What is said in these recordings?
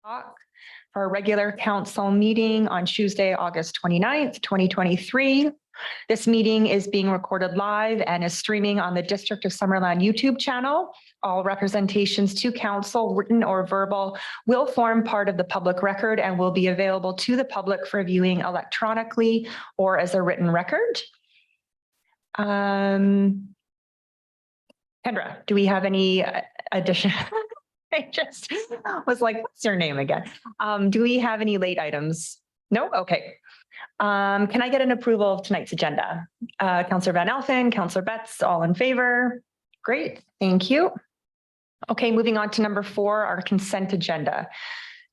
For our regular council meeting on Tuesday, August 29th, 2023. This meeting is being recorded live and is streaming on the District of Summerland YouTube channel. All representations to council, written or verbal, will form part of the public record and will be available to the public for viewing electronically or as a written record. Kendra, do we have any addition? I just was like, what's your name again? Do we have any late items? No? Okay. Can I get an approval of tonight's agenda? Councillor Van Elfen, Councillor Betts, all in favor? Great, thank you. Okay, moving on to number 4, our consent agenda.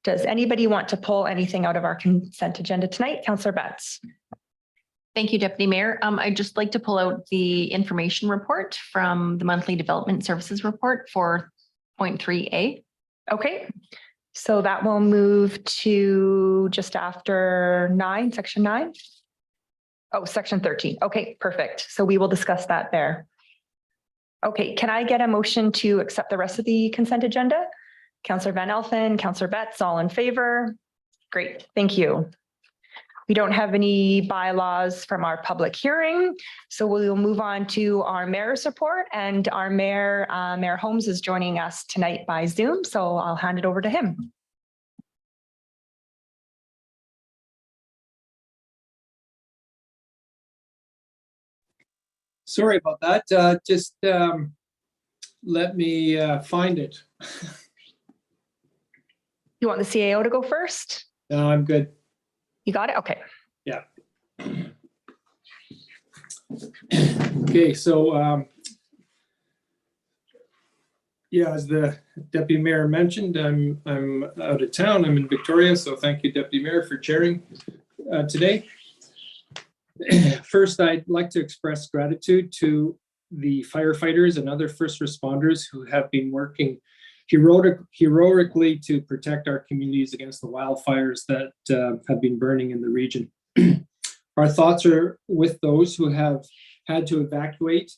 Does anybody want to pull anything out of our consent agenda tonight? Councillor Betts. Thank you, Deputy Mayor. I'd just like to pull out the information report from the monthly development services report for point 3A. Okay, so that will move to just after 9, section 9. Oh, section 13. Okay, perfect. So we will discuss that there. Okay, can I get a motion to accept the rest of the consent agenda? Councillor Van Elfen, Councillor Betts, all in favor? Great, thank you. We don't have any bylaws from our public hearing, so we will move on to our mayor's report, and our mayor, Mayor Holmes, is joining us tonight by Zoom, so I'll hand it over to him. Sorry about that. Just let me find it. You want the CAO to go first? No, I'm good. You got it? Okay. Yeah. Okay, so yeah, as the Deputy Mayor mentioned, I'm out of town. I'm in Victoria, so thank you, Deputy Mayor, for chairing today. First, I'd like to express gratitude to the firefighters and other first responders who have been working heroically to protect our communities against the wildfires that have been burning in the region. Our thoughts are with those who have had to evacuate,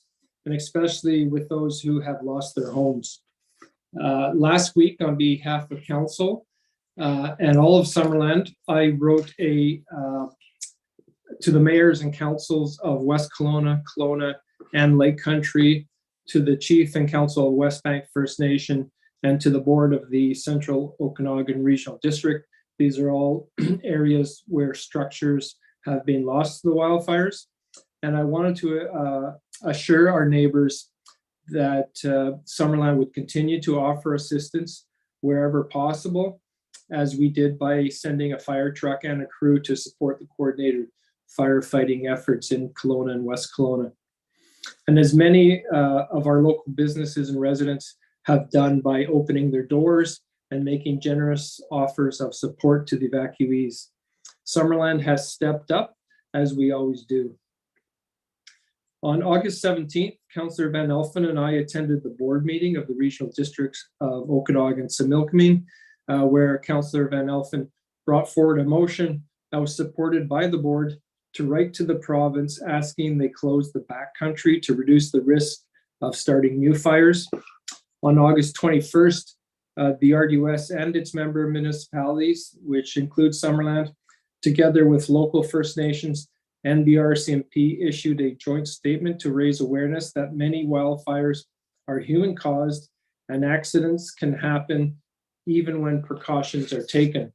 and especially with those who have lost their homes. Last week, on behalf of council and all of Summerland, I wrote to the mayors and councils of West Kelowna, Kelowna, and Lake Country, to the chief and council of West Bank First Nation, and to the board of the Central Okanagan Regional District. These are all areas where structures have been lost to the wildfires. And I wanted to assure our neighbors that Summerland would continue to offer assistance wherever possible, as we did by sending a fire truck and a crew to support the coordinated firefighting efforts in Kelowna and West Kelowna. And as many of our local businesses and residents have done by opening their doors and making generous offers of support to the evacuees, Summerland has stepped up, as we always do. On August 17th, Councillor Van Elfen and I attended the board meeting of the regional districts of Okanagan and Similkameen, where Councillor Van Elfen brought forward a motion that was supported by the board to write to the province asking they close the backcountry to reduce the risk of starting new fires. On August 21st, the RDUS and its member municipalities, which include Summerland, together with local First Nations and the RCMP, issued a joint statement to raise awareness that many wildfires are human-caused and accidents can happen even when precautions are taken.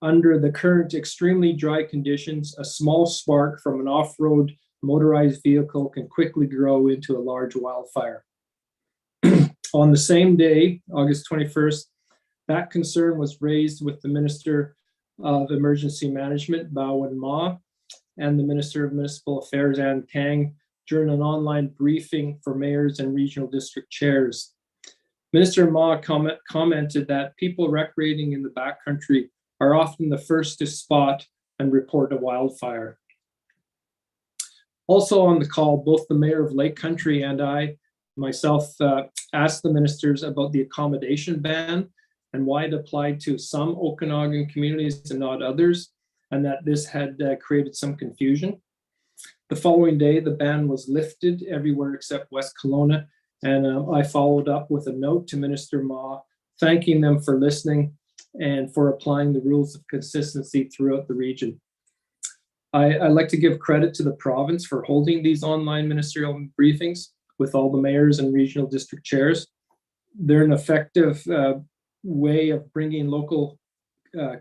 Under the current extremely dry conditions, a small spark from an off-road motorized vehicle can quickly grow into a large wildfire. On the same day, August 21st, that concern was raised with the Minister of Emergency Management, Bao Ma, and the Minister of Municipal Affairs, Ann Kang, during an online briefing for mayors and regional district chairs. Minister Ma commented that people recreating in the backcountry are often the first to spot and report a wildfire. Also on the call, both the Mayor of Lake Country and I myself asked the ministers about the accommodation ban and why it applied to some Okanagan communities and not others, and that this had created some confusion. The following day, the ban was lifted everywhere except West Kelowna, and I followed up with a note to Minister Ma, thanking them for listening and for applying the rules of consistency throughout the region. I'd like to give credit to the province for holding these online ministerial briefings with all the mayors and regional district chairs. They're an effective way of bringing local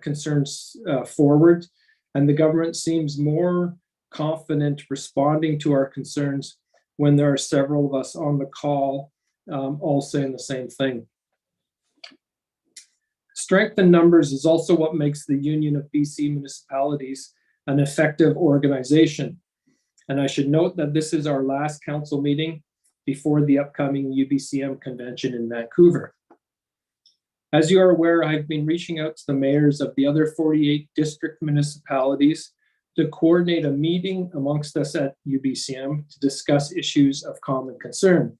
concerns forward, and the government seems more confident responding to our concerns when there are several of us on the call all saying the same thing. Strength in numbers is also what makes the Union of BC Municipalities an effective organization. And I should note that this is our last council meeting before the upcoming UBCM convention in Vancouver. As you are aware, I've been reaching out to the mayors of the other 48 district municipalities to coordinate a meeting amongst us at UBCM to discuss issues of common concern.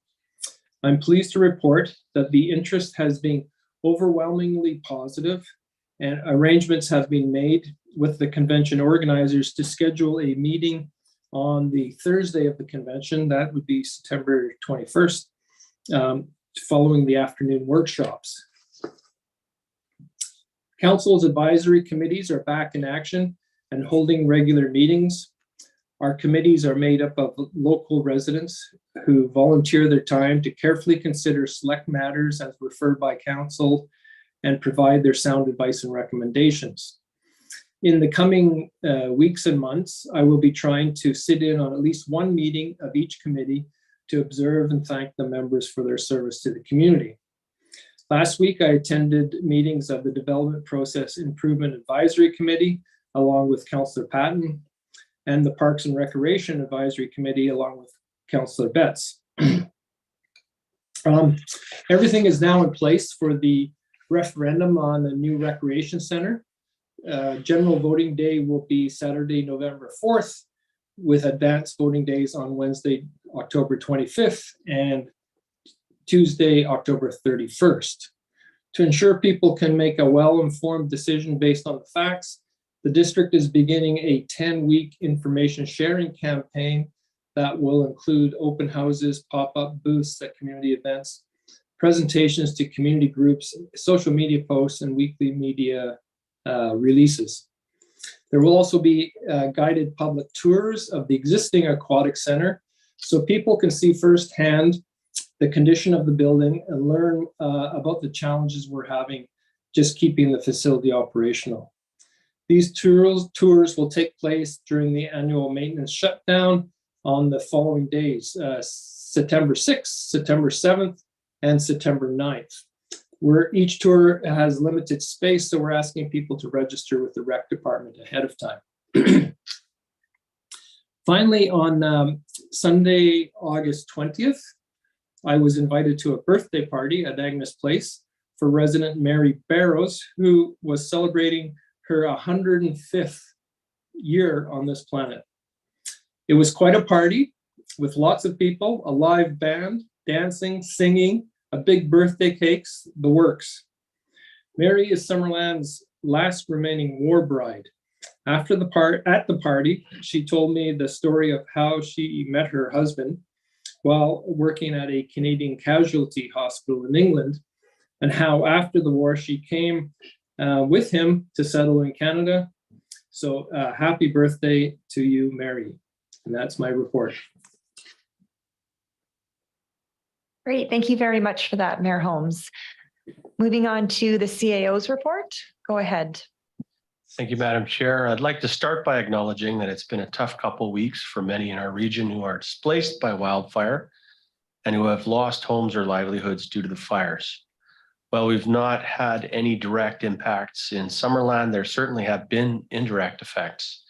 I'm pleased to report that the interest has been overwhelmingly positive, and arrangements have been made with the convention organizers to schedule a meeting on the Thursday of the convention. That would be September 21st, following the afternoon workshops. Council's advisory committees are back in action and holding regular meetings. Our committees are made up of local residents who volunteer their time to carefully consider select matters as referred by council and provide their sound advice and recommendations. In the coming weeks and months, I will be trying to sit in on at least one meeting of each committee to observe and thank the members for their service to the community. Last week, I attended meetings of the Development Process Improvement Advisory Committee, along with Councillor Patton, and the Parks and Recreation Advisory Committee, along with Councillor Betts. Everything is now in place for the referendum on the new recreation center. General voting day will be Saturday, November 4th, with advanced voting days on Wednesday, October 25th, and Tuesday, October 31st. To ensure people can make a well-informed decision based on the facts, the district is beginning a 10-week information sharing campaign that will include open houses, pop-up booths at community events, presentations to community groups, social media posts, and weekly media releases. There will also be guided public tours of the existing aquatic center so people can see firsthand the condition of the building and learn about the challenges we're having just keeping the facility operational. These tours will take place during the annual maintenance shutdown on the following days, September 6th, September 7th, and September 9th. Where each tour has limited space, so we're asking people to register with the rec department ahead of time. Finally, on Sunday, August 20th, I was invited to a birthday party at Agnes Place for resident Mary Barrows, who was celebrating her 105th year on this planet. It was quite a party with lots of people, a live band, dancing, singing, a big birthday cakes, the works. Mary is Summerland's last remaining war bride. At the party, she told me the story of how she met her husband while working at a Canadian casualty hospital in England, and how after the war she came with him to settle in Canada. So happy birthday to you, Mary. And that's my report. Great. Thank you very much for that, Mayor Holmes. Moving on to the CAO's report. Go ahead. Thank you, Madam Chair. I'd like to start by acknowledging that it's been a tough couple of weeks for many in our region who are displaced by wildfire and who have lost homes or livelihoods due to the fires. While we've not had any direct impacts in Summerland, there certainly have been indirect effects.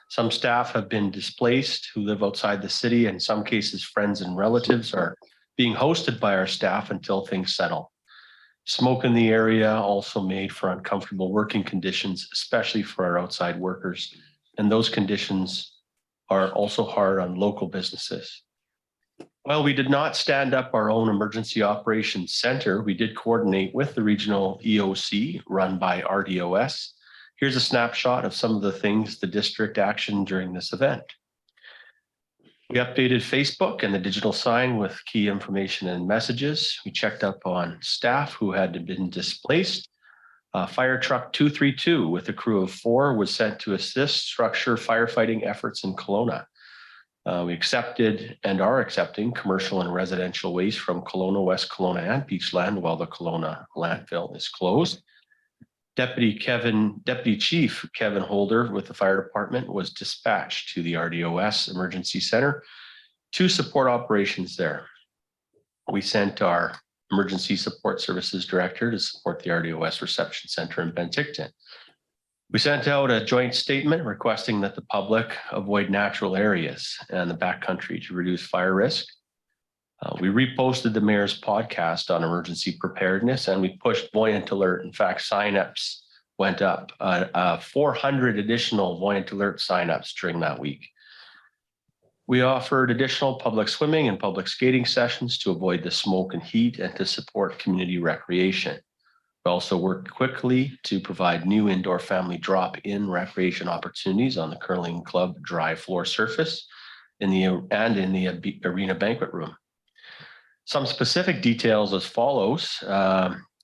Some staff have been displaced who live outside the city. In some cases, friends and relatives are being hosted by our staff until things settle. Smoke in the area also made for uncomfortable working conditions, especially for our outside workers. And those conditions are also hard on local businesses. While we did not stand up our own emergency operations center, we did coordinate with the regional EOC run by RDOS. Here's a snapshot of some of the things the district actioned during this event. We updated Facebook and the digital sign with key information and messages. We checked up on staff who had been displaced. Fire truck 232 with a crew of 4 was sent to assist structure firefighting efforts in Kelowna. We accepted and are accepting commercial and residential waste from Kelowna, West Kelowna, and Peachland while the Kelowna landfill is closed. Deputy Chief Kevin Holder with the fire department was dispatched to the RDOS Emergency Center to support operations there. We sent our Emergency Support Services Director to support the RDOS Reception Center in Penticton. We sent out a joint statement requesting that the public avoid natural areas and the backcountry to reduce fire risk. We reposted the mayor's podcast on emergency preparedness, and we pushed Voyant Alert. In fact, signups went up, 400 additional Voyant Alert signups during that week. We offered additional public swimming and public skating sessions to avoid the smoke and heat and to support community recreation. We also worked quickly to provide new indoor family drop-in recreation opportunities on the curling club dry floor surface in the arena banquet room. Some specific details as follows.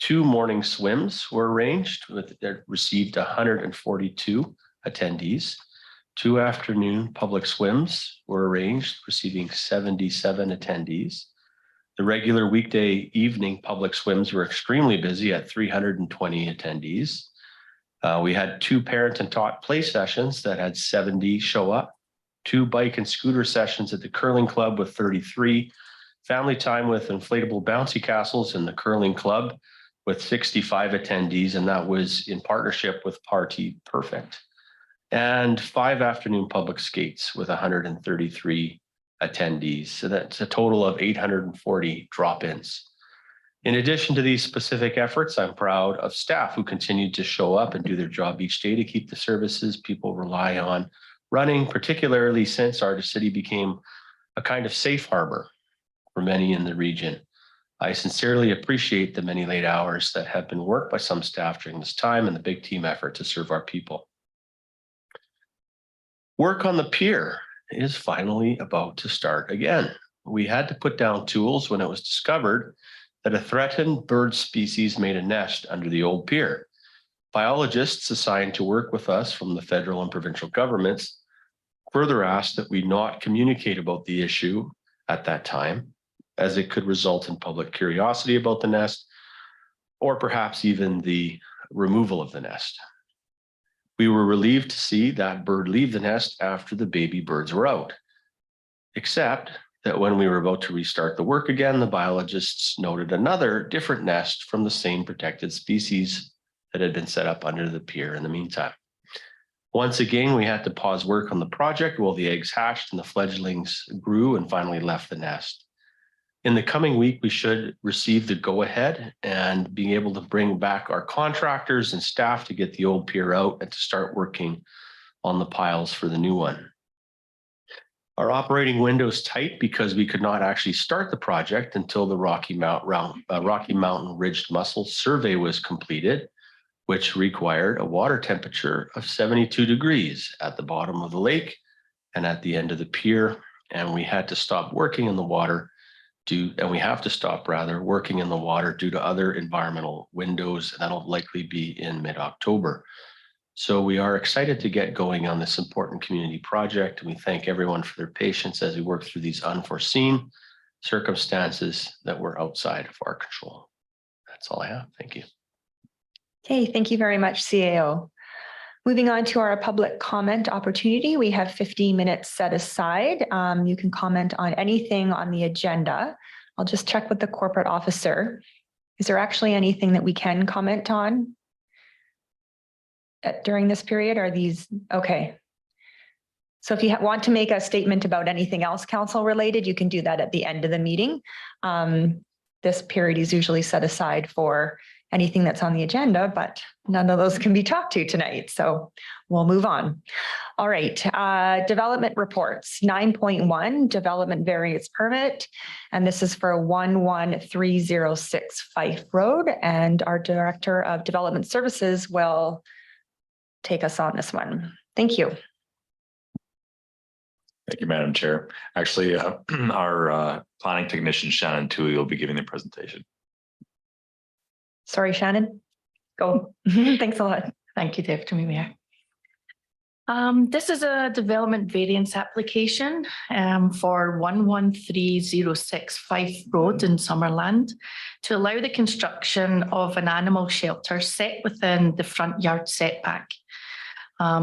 2 morning swims were arranged that received 142 attendees. 2 afternoon public swims were arranged, receiving 77 attendees. The regular weekday evening public swims were extremely busy at 320 attendees. We had 2 parent and taught play sessions that had 70 show up, 2 bike and scooter sessions at the curling club with 33, family time with inflatable bouncy castles in the curling club with 65 attendees, and that was in partnership with Party Perfect. And 5 afternoon public skates with 133 attendees. So that's a total of 840 drop-ins. In addition to these specific efforts, I'm proud of staff who continued to show up and do their job each day to keep the services people rely on running, particularly since our city became a kind of safe harbor for many in the region. I sincerely appreciate the many late hours that have been worked by some staff during this time and the big team effort to serve our people. Work on the pier is finally about to start again. We had to put down tools when it was discovered that a threatened bird species made a nest under the old pier. Biologists assigned to work with us from the federal and provincial governments further asked that we not communicate about the issue at that time, as it could result in public curiosity about the nest, or perhaps even the removal of the nest. We were relieved to see that bird leave the nest after the baby birds were out, except that when we were about to restart the work again, the biologists noted another different nest from the same protected species that had been set up under the pier in the meantime. Once again, we had to pause work on the project while the eggs hatched and the fledglings grew and finally left the nest. In the coming week, we should receive the go-ahead and being able to bring back our contractors and staff to get the old pier out and to start working on the piles for the new one. Our operating window is tight because we could not actually start the project until the Rocky Mountain Ridged Mussel survey was completed, which required a water temperature of 72 degrees at the bottom of the lake and at the end of the pier. And we had to stop working in the water working in the water due to other environmental windows. That'll likely be in mid-October. So we are excited to get going on this important community project. And we thank everyone for their patience as we work through these unforeseen circumstances that were outside of our control. That's all I have. Thank you. Okay, thank you very much, CAO. Moving on to our public comment opportunity, we have 15 minutes set aside. You can comment on anything on the agenda. I'll just check with the corporate officer. Is there actually anything that we can comment on during this period? Are these okay? So if you want to make a statement about anything else council related, you can do that at the end of the meeting. This period is usually set aside for anything that's on the agenda, but none of those can be talked to tonight. So we'll move on. All right, development reports, 9.1 development variance permit. And this is for 11306 Fife Road. And our Director of Development Services will take us on this one. Thank you. Thank you, Madam Chair. Actually, our planning technician, Shannon Tui, will be giving the presentation. Sorry, Shannon. Go. Thanks a lot. Thank you, Deputy Mayor. This is a development variance application for 11306 Fife Road in Summerland to allow the construction of an animal shelter set within the front yard setback.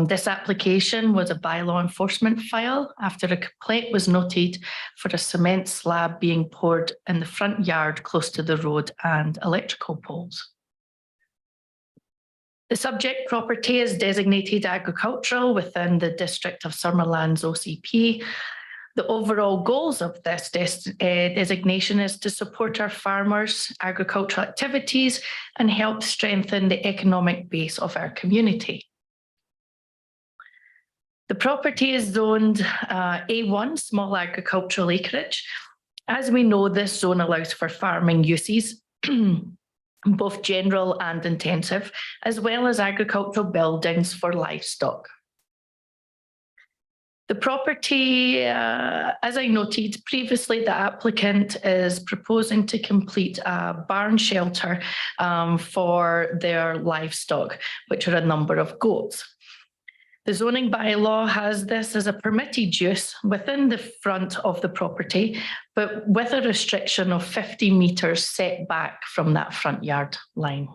This application was a bylaw enforcement file after a complaint was noted for a cement slab being poured in the front yard close to the road and electrical poles. The subject property is designated agricultural within the district of Summerland's OCP. The overall goals of this designation is to support our farmers' agricultural activities and help strengthen the economic base of our community. The property is zoned A1, small agricultural acreage. As we know, this zone allows for farming uses, both general and intensive, as well as agricultural buildings for livestock. The property, as I noted previously, the applicant is proposing to complete a barn shelter for their livestock, which are a number of goats. The zoning bylaw has this as a permitted use within the front of the property, but with a restriction of 50 metres set back from that front yard line.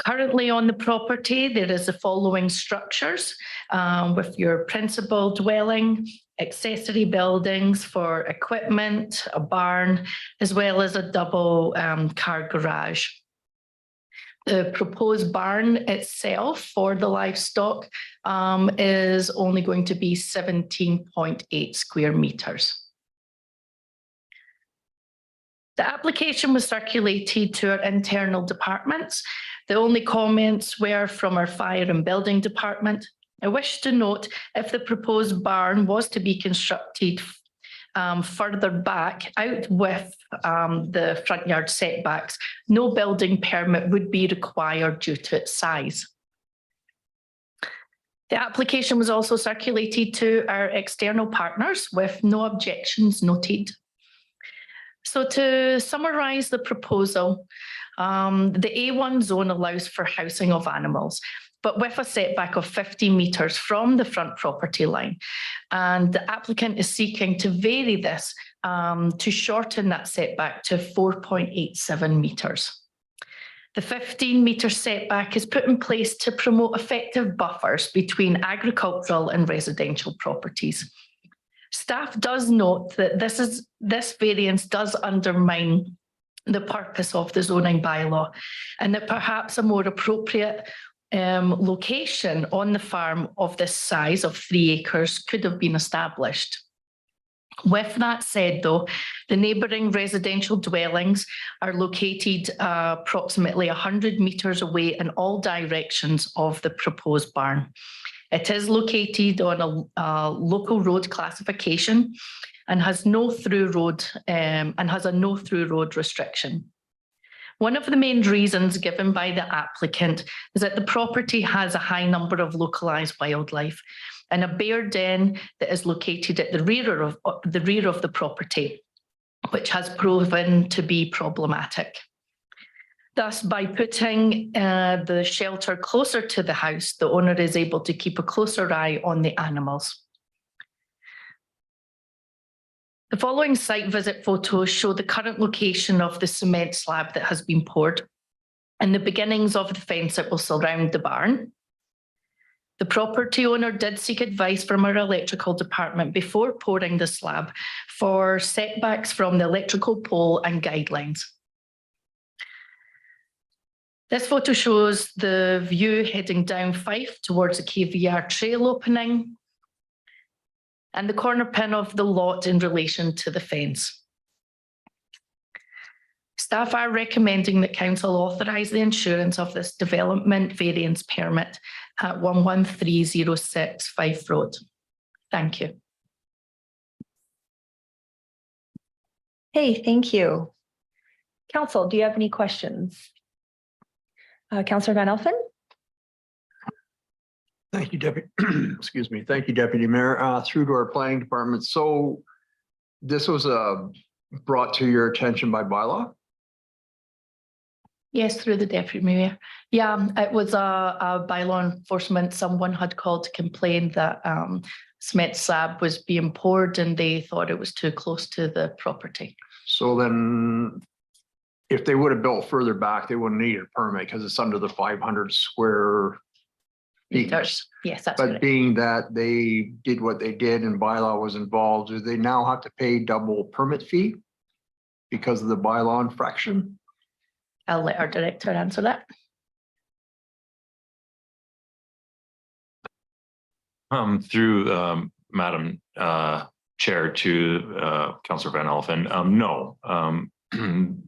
Currently on the property, there is the following structures with your principal dwelling, accessory buildings for equipment, a barn, as well as a double car garage. The proposed barn itself for the livestock is only going to be 17.8 square meters. The application was circulated to our internal departments. The only comments were from our fire and building department. I wish to note, if the proposed barn was to be constructed further back out with the front yard setbacks, no building permit would be required due to its size. The application was also circulated to our external partners with no objections noted. So to summarise the proposal, the A1 zone allows for housing of animals, but with a setback of 50 metres from the front property line. And the applicant is seeking to vary this to shorten that setback to 4.87 metres. The 15-metre setback is put in place to promote effective buffers between agricultural and residential properties. Staff does note that this variance does undermine the purpose of the zoning bylaw, and that perhaps a more appropriate location on the farm of this size of 3 acres could have been established. With that said, though, the neighbouring residential dwellings are located approximately 100 metres away in all directions of the proposed barn. It is located on a local road classification and has no through road has a no through road restriction. One of the main reasons given by the applicant is that the property has a high number of localised wildlife and a bear den that is located at the rear of the property, which has proven to be problematic. Thus, by putting the shelter closer to the house, the owner is able to keep a closer eye on the animals. The following site visit photos show the current location of the cement slab that has been poured and the beginnings of the fence that will surround the barn. The property owner did seek advice from our electrical department before pouring the slab for setbacks from the electrical pole and guidelines. This photo shows the view heading down Fife towards the KVR trail opening and the corner pin of the lot in relation to the fence. Staff are recommending that council authorise the insurance of this development variance permit at 11306 Fife Road. Thank you. Hey, thank you. Council, do you have any questions? Councillor Van Elfen? Thank you, Deputy. Excuse me. Thank you, Deputy Mayor. Through to our planning department. So this was brought to your attention by bylaw? Yes, through the deputy mayor. Yeah, it was a by law enforcement. Someone had called to complain that cement slab was being poured and they thought it was too close to the property. So then if they would have built further back, they wouldn't need a permit because it's under the 500 square feet. Meters. Yes, that's But correct. being that they did what they did and bylaw was involved, do they now have to pay double permit fee because of the bylaw infraction? I'll let our director answer that. Through Madam Chair to Councillor Van Alphen, no.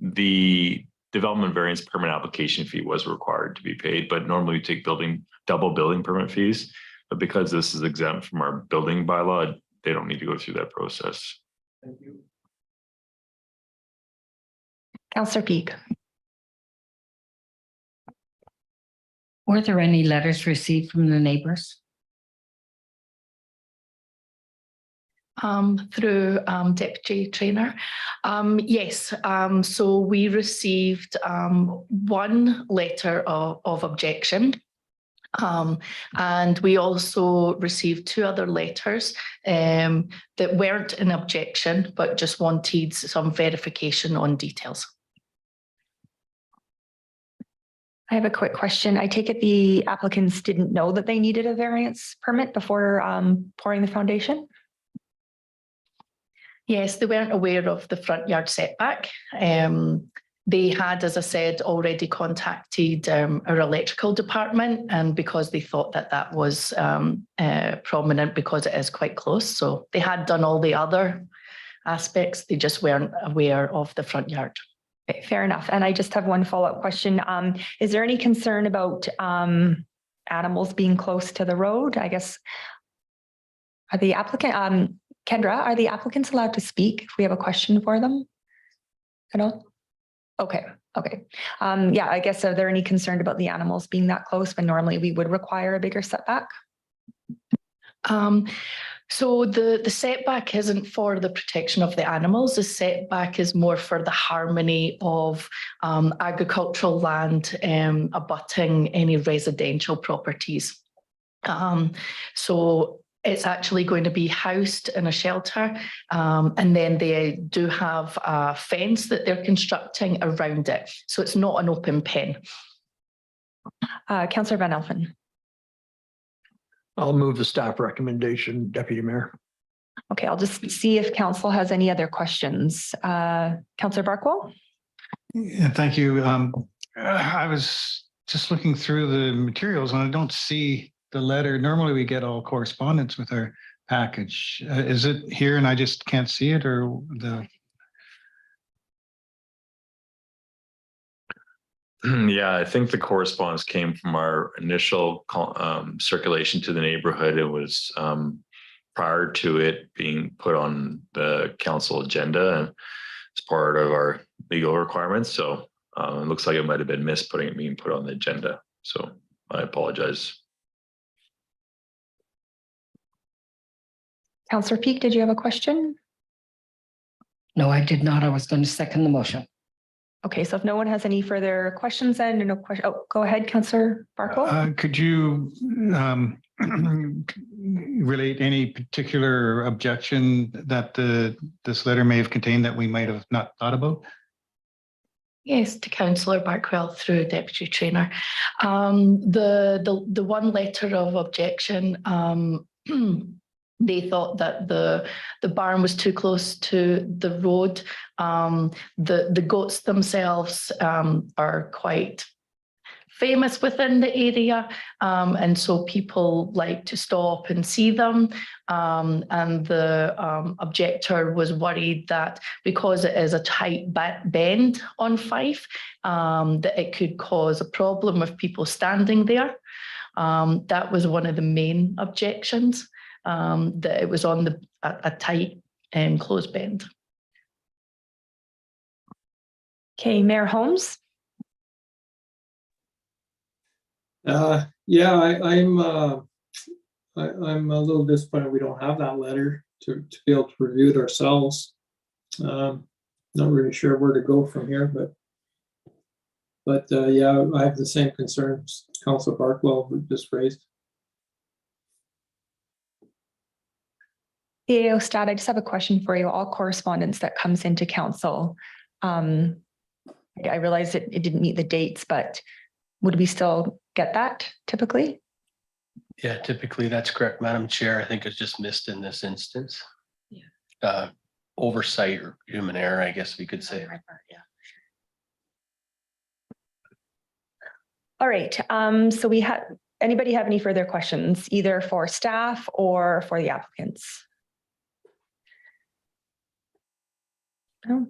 The development variance permit application fee was required to be paid, but normally we take double building permit fees. But because this is exempt from our building bylaw, they don't need to go through that process. Thank you. Councillor Peak. Were there any letters received from the neighbors? Through deputy trainer. Yes, so we received one letter of objection. And we also received two other letters that weren't an objection, but just wanted some verification on details. I have a quick question. I take it the applicants didn't know that they needed a variance permit before pouring the foundation? Yes, they weren't aware of the front yard setback. They had, as I said, already contacted our electrical department, and because they thought that that was prominent because it is quite close. So they had done all the other aspects. They just weren't aware of the front yard. Okay, fair enough. And I just have one follow-up question. Is there any concern about animals being close to the road? I guess, are the applicant, Kendra, are the applicants allowed to speak if we have a question for them at all? Okay, okay. Yeah, I guess, are there any concern about the animals being that close when normally we would require a bigger setback? So the setback isn't for the protection of the animals. The setback is more for the harmony of agricultural land abutting any residential properties. So it's actually going to be housed in a shelter, and then they do have a fence that they're constructing around it. So it's not an open pen. Councillor Van Alphen. I'll move the staff recommendation, Deputy Mayor. Okay, I'll just see if council has any other questions. Councillor Barkwell? Yeah, thank you. I was just looking through the materials and I don't see the letter. Normally we get all correspondence with our package. Is it here and I just can't see it, or the? Yeah, I think the correspondence came from our initial circulation to the neighborhood. It was prior to it being put on the council agenda and as part of our legal requirements. So it looks like it might have been missed being put on the agenda. So I apologize. Councillor Peak, did you have a question? No, I did not. I was going to second the motion. Okay, so if no one has any further questions then, no question. Oh, go ahead, Councillor Barkwell. Could you relate any particular objection that this letter may have contained that we might have not thought about? Yes, to Councillor Barkwell through Deputy Trainer. The one letter of objection, they thought that the barn was too close to the road. The goats themselves are quite famous within the area, and so people like to stop and see them. And the objector was worried that because it is a tight bend on Fife, that it could cause a problem with people standing there. That was one of the main objections. That it was on a tight closed bend. Okay, Mayor Holmes. Yeah, I'm a little disappointed we don't have that letter to be able to review it ourselves. Not really sure where to go from here, But yeah, I have the same concerns Councilor Barkwell just raised. AO Stat, I just have a question for you. All correspondence that comes into council, I realized it didn't meet the dates, but would we still get that typically? Yeah, typically that's correct, Madam Chair. I think it's just missed in this instance. Yeah. Oversight or human error, I guess we could say. All right, so anybody have any further questions, either for staff or for the applicants? No?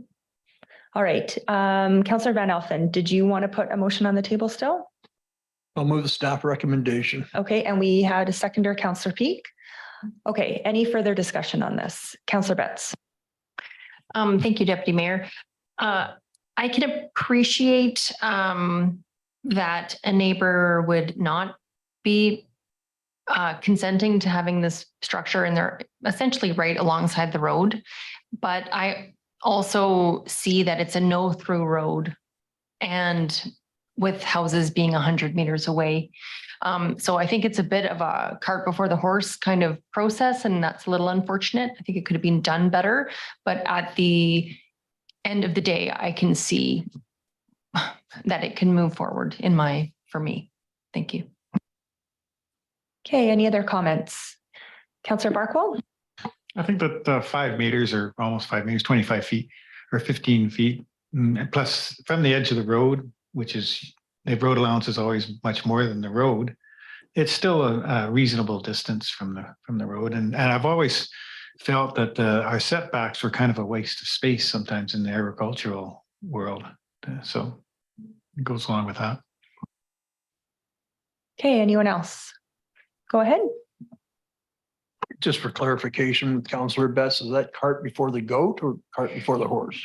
All right, Councillor Van Elfen, did you want to put a motion on the table still? I'll move the staff recommendation. Okay, and we had a seconder, Councillor Peak. Okay, any further discussion on this? Councillor Betts. Thank you, Deputy Mayor. I can appreciate that a neighbor would not be consenting to having this structure and they're essentially right alongside the road. But I also see that it's a no-through road and with houses being 100 meters away. So I think it's a bit of a cart before the horse kind of process, and that's a little unfortunate. I think it could have been done better, but at the end of the day, I can see that it can move forward for me. Thank you. Okay, any other comments? Councillor Barkwell? I think that 5 meters or almost 5 meters, 25 feet or 15 feet, plus from the edge of the road, which is the road allowance is always much more than the road. It's still a reasonable distance from the road. And I've always felt that our setbacks were kind of a waste of space sometimes in the agricultural world. So it goes along with that. Okay, anyone else? Go ahead. Just for clarification with Councillor Betts, is that cart before the goat or cart before the horse?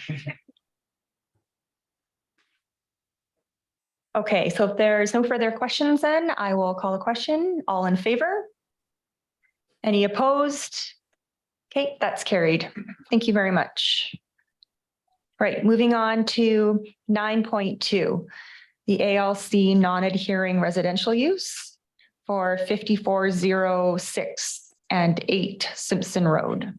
Okay, so if there's no further questions, then I will call a question. All in favor? Any opposed? Okay, that's carried. Thank you very much. Right, moving on to 9.2, the ALC non-adhering residential use for 5406 and 8 Simpson Road.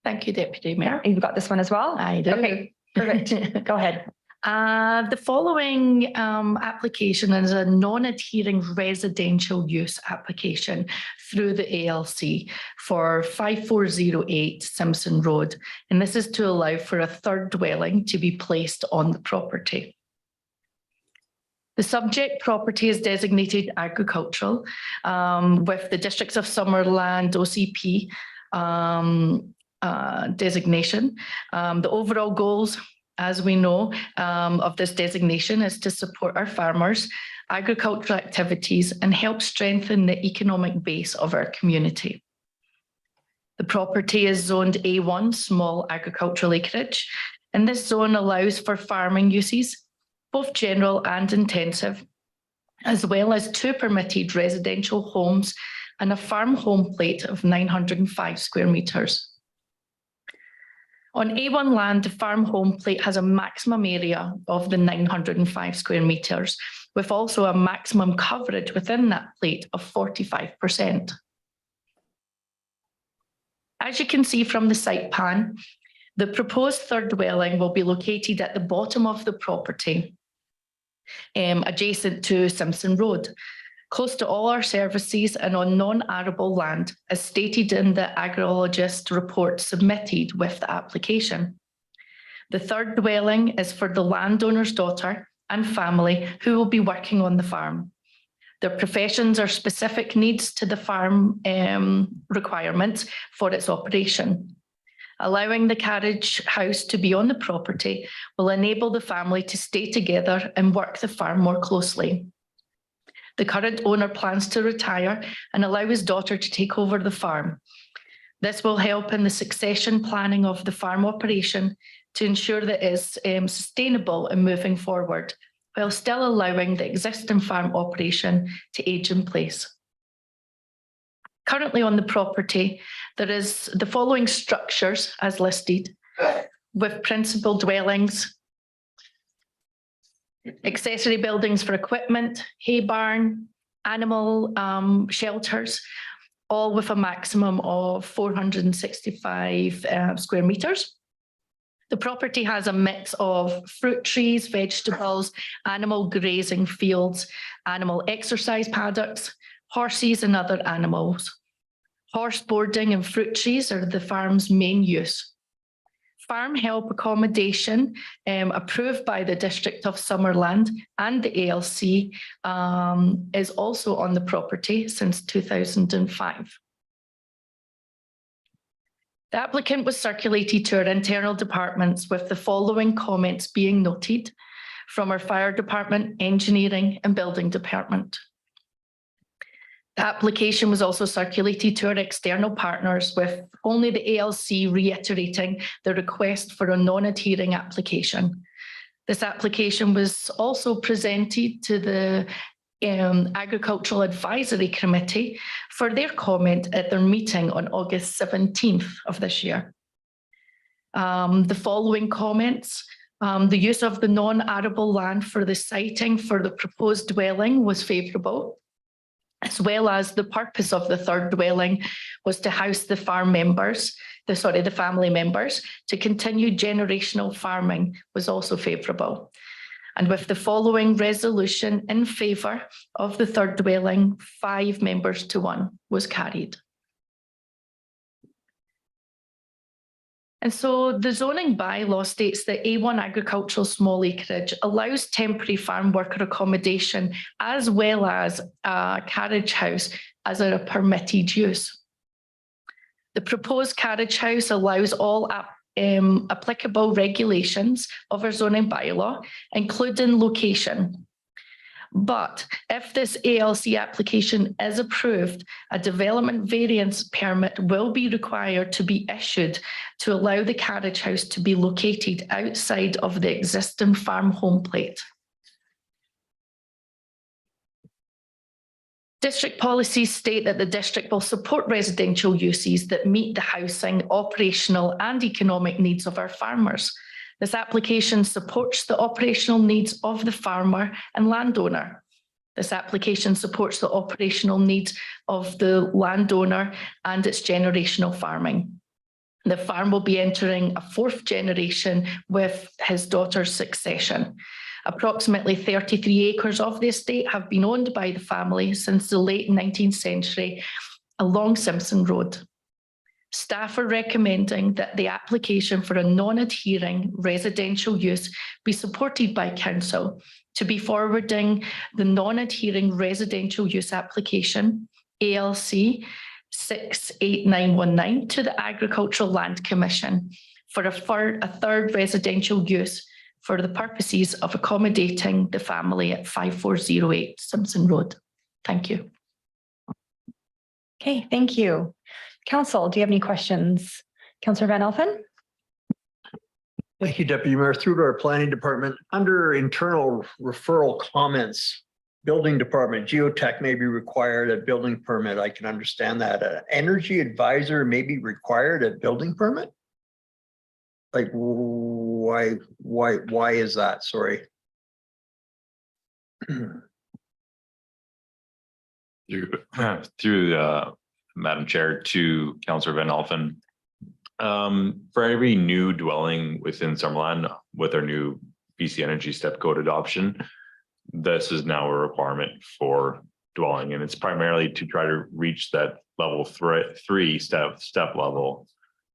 Thank you, Deputy Mayor. You've got this one as well? I do. Okay, perfect. Go ahead. The following application is a non-adhering residential use application through the ALC for 5408 Simpson Road. And this is to allow for a third dwelling to be placed on the property. The subject property is designated agricultural with the districts of Summerland OCP designation. The overall goals, as we know, of this designation is to support our farmers, agricultural activities, and help strengthen the economic base of our community. The property is zoned A1, small agricultural acreage, and this zone allows for farming uses, both general and intensive, as well as 2 permitted residential homes and a farm home plate of 905 square meters. On A1 land, the farm home plate has a maximum area of the 905 square meters, with also a maximum coverage within that plate of 45%. As you can see from the site plan, the proposed third dwelling will be located at the bottom of the property, adjacent to Simpson Road, close to all our services and on non-arable land, as stated in the agrologist report submitted with the application. The third dwelling is for the landowner's daughter and family who will be working on the farm. Their professions are specific needs to the farm requirements for its operation. Allowing the carriage house to be on the property will enable the family to stay together and work the farm more closely. The current owner plans to retire and allow his daughter to take over the farm. This will help in the succession planning of the farm operation to ensure that it is sustainable and moving forward, while still allowing the existing farm operation to age in place. Currently on the property, there is the following structures as listed, with principal dwellings, accessory buildings for equipment, hay barn, animal shelters, all with a maximum of 465 square meters. The property has a mix of fruit trees, vegetables, animal grazing fields, animal exercise paddocks, horses and other animals. Horse boarding and fruit trees are the farm's main use. Farm help accommodation approved by the District of Summerland and the ALC is also on the property since 2005. The applicant was circulated to our internal departments with the following comments being noted from our fire department, engineering and building department. The application was also circulated to our external partners with only the ALC reiterating the request for a non-adhering application. This application was also presented to the Agricultural Advisory Committee for their comment at their meeting on August 17th of this year. The following comments, the use of the non-arable land for the siting for the proposed dwelling was favourable, as well as the purpose of the third dwelling was to house the farm members, the family members, to continue generational farming was also favourable. And with the following resolution in favour of the third dwelling, 5 members to 1 was carried. And so the zoning bylaw states that A1 agricultural small acreage allows temporary farm worker accommodation as well as a carriage house as a permitted use. The proposed carriage house allows all applicable regulations of our zoning bylaw, including location. But if this ALC application is approved, a development variance permit will be required to be issued to allow the carriage house to be located outside of the existing farm home plate. District policies state that the district will support residential uses that meet the housing, operational and economic needs of our farmers. This application supports the operational needs of the farmer and landowner. This application supports the operational needs of the landowner and its generational farming. The farm will be entering a 4th generation with his daughter's succession. Approximately 33 acres of the estate have been owned by the family since the late 19th century along Simpson Road. Staff are recommending that the application for a non-adhering residential use be supported by council to be forwarding the non-adhering residential use application, ALC 68919, to the Agricultural Land Commission for a third residential use for the purposes of accommodating the family at 5408 Simpson Road. Thank you. Okay, thank you. Council, do you have any questions? Councillor Van Elfen? Thank you, Deputy Mayor. Through to our planning department, under internal referral comments, building department, geotech may be required at building permit. I can understand that. An energy advisor may be required at building permit? Like, why is that? Sorry. Through Madam Chair to Councillor Van Alphen. For every new dwelling within Summerland with our new BC Energy Step Code adoption, this is now a requirement for dwelling, and it's primarily to try to reach that level 3 step level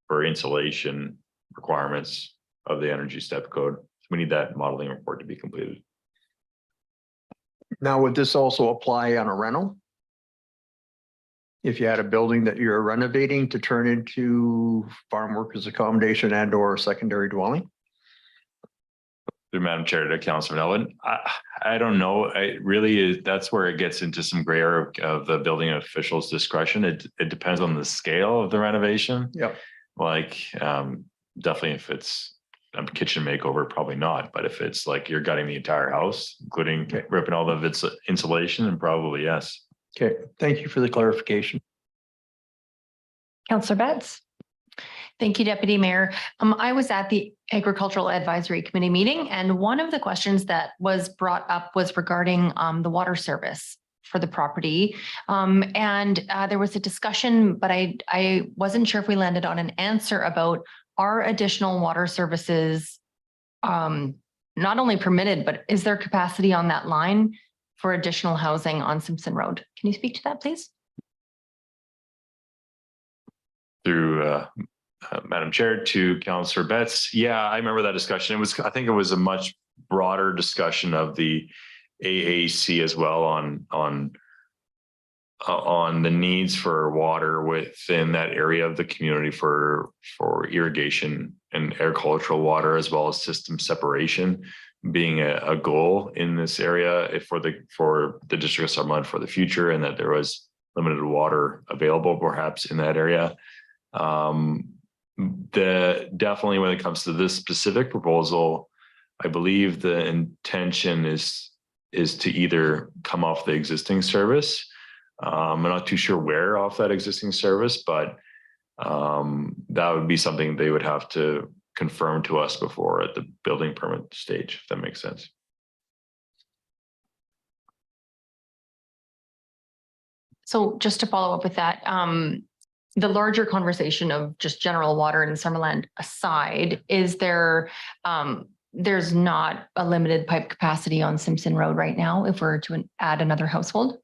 for insulation requirements of the Energy Step Code. We need that modeling report to be completed. Now, would this also apply on a rental? If you had a building that you're renovating to turn into farm workers accommodation and or secondary dwelling? Through Madam Chair to Councillor Melvin, I don't know. It really is. That's where it gets into some gray area of the building official's discretion. It depends on the scale of the renovation. Yep. Like definitely if it's a kitchen makeover, probably not. But if it's like you're gutting the entire house, including ripping all of its insulation, then probably yes. Okay, thank you for the clarification. Councillor Betts? Thank you, Deputy Mayor. I was at the Agricultural Advisory Committee meeting, and one of the questions that was brought up was regarding the water service for the property. There was a discussion, but I wasn't sure if we landed on an answer about are additional water services not only permitted, but is there capacity on that line for additional housing on Simpson Road? Can you speak to that, please? Through Madam Chair to Councillor Betts. Yeah, I remember that discussion. I think it was a much broader discussion of the AAC as well on the needs for water within that area of the community for irrigation and agricultural water, as well as system separation being a goal in this area for the district of Summerland for the future, and that there was limited water available perhaps in that area. Definitely when it comes to this specific proposal, I believe the intention is to either come off the existing service. I'm not too sure where off that existing service, but that would be something they would have to confirm to us before at the building permit stage, if that makes sense. So just to follow up with that, the larger conversation of just general water in Summerland aside, is there, there's not a limited pipe capacity on Simpson Road right now if we're to add another household?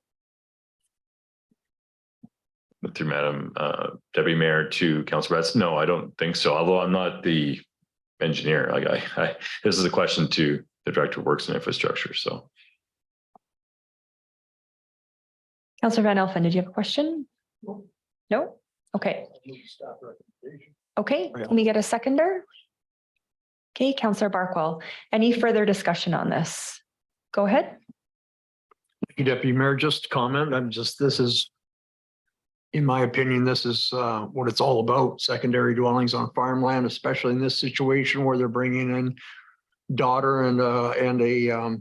Through Madam Deputy Mayor to Councillor Betts, no, I don't think so. Although I'm not the engineer, this is a question to the Director of Works and Infrastructure. So, Councillor Van Elfen, did you have a question? No? Okay. Okay, can we get a seconder? Okay, Councillor Barkwell, any further discussion on this? Go ahead. Thank you, Deputy Mayor. Just comment. This is, in my opinion, this is what it's all about. Secondary dwellings on farmland, especially in this situation where they're bringing in daughter and a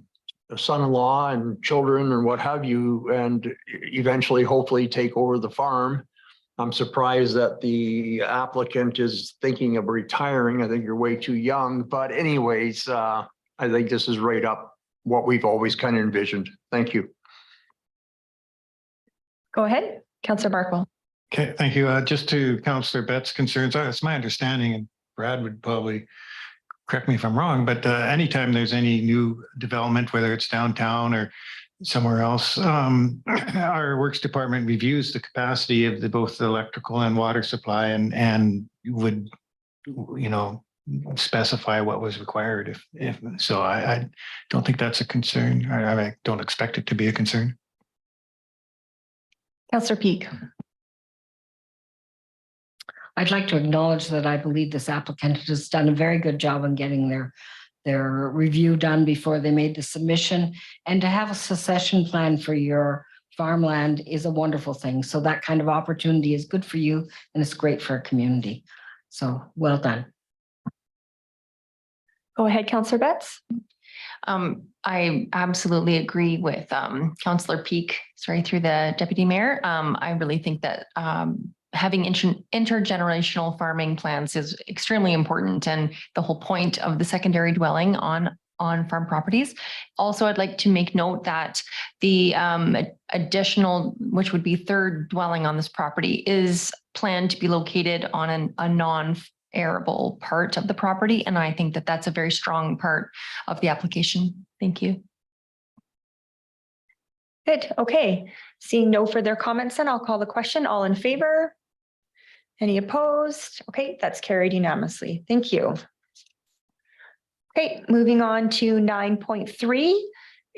son-in-law and children and what have you, and eventually, hopefully, take over the farm. I'm surprised that the applicant is thinking of retiring. I think you're way too young. But anyways, I think this is right up what we've always kind of envisioned. Thank you. Go ahead, Councillor Barkwell. Okay, thank you. Just to Councillor Betts' concerns, it's my understanding, and Brad would probably correct me if I'm wrong, but anytime there's any new development, whether it's downtown or somewhere else, our works department reviews the capacity of both the electrical and water supply and would, specify what was required if so. I don't think that's a concern. I don't expect it to be a concern. Councillor Peak. I'd like to acknowledge that I believe this applicant has done a very good job in getting their review done before they made the submission. And to have a succession plan for your farmland is a wonderful thing. So that kind of opportunity is good for you and it's great for a community. So well done. Go ahead, Councillor Betts. I absolutely agree with Councillor Peak, through the Deputy Mayor. I really think that having intergenerational farming plans is extremely important, and the whole point of the secondary dwelling on farm properties. Also, I'd like to make note that the additional, which would be third dwelling on this property, is planned to be located on a non-arable part of the property, and I think that that's a very strong part of the application. Thank you. Good. Okay. Seeing no further comments, then I'll call the question. All in favor? Any opposed? Okay, that's carried unanimously. Thank you. Okay, moving on to 9.3,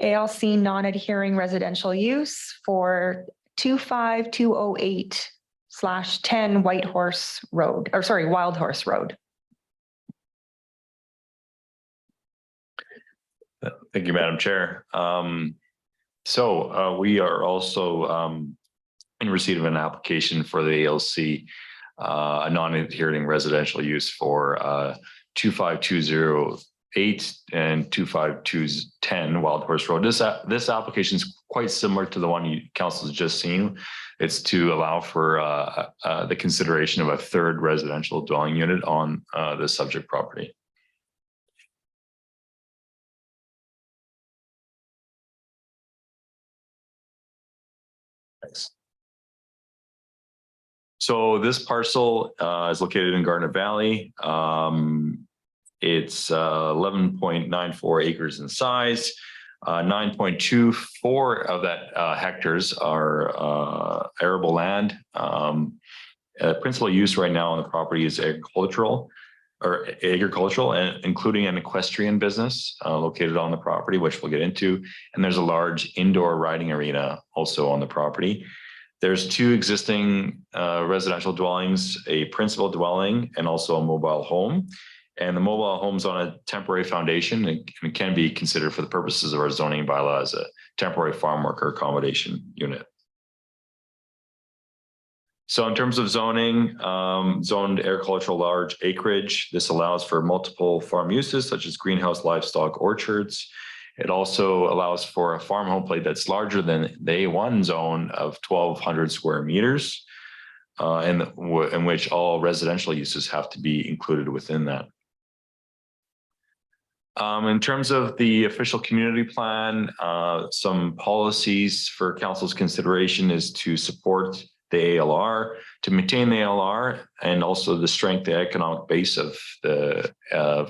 ALC non-adhering residential use for 25208/10 Wild Horse Road. Thank you, Madam Chair. So we are also in receipt of an application for the ALC, a non-adhering residential use for 2520 8 and 25210 Wild Horse Road. This application is quite similar to the one council has just seen. It's to allow for the consideration of a third residential dwelling unit on the subject property. Thanks. So this parcel is located in Garnet Valley. It's 11.94 acres in size. 9.24 of that hectares are arable land. Principal use right now on the property is agricultural, and including an equestrian business located on the property, which we'll get into. And there's a large indoor riding arena also on the property. There's 2 existing residential dwellings, a principal dwelling and also a mobile home. And the mobile home's on a temporary foundation and can be considered for the purposes of our zoning bylaw as a temporary farm worker accommodation unit. So in terms of zoning, zoned agricultural large acreage, this allows for multiple farm uses such as greenhouse, livestock, orchards. It also allows for a farm home plate that's larger than the A1 zone of 1,200 square meters, and in which all residential uses have to be included within that. In terms of the official community plan, some policies for council's consideration is to support the ALR, to maintain the ALR, and also to strengthen the economic base of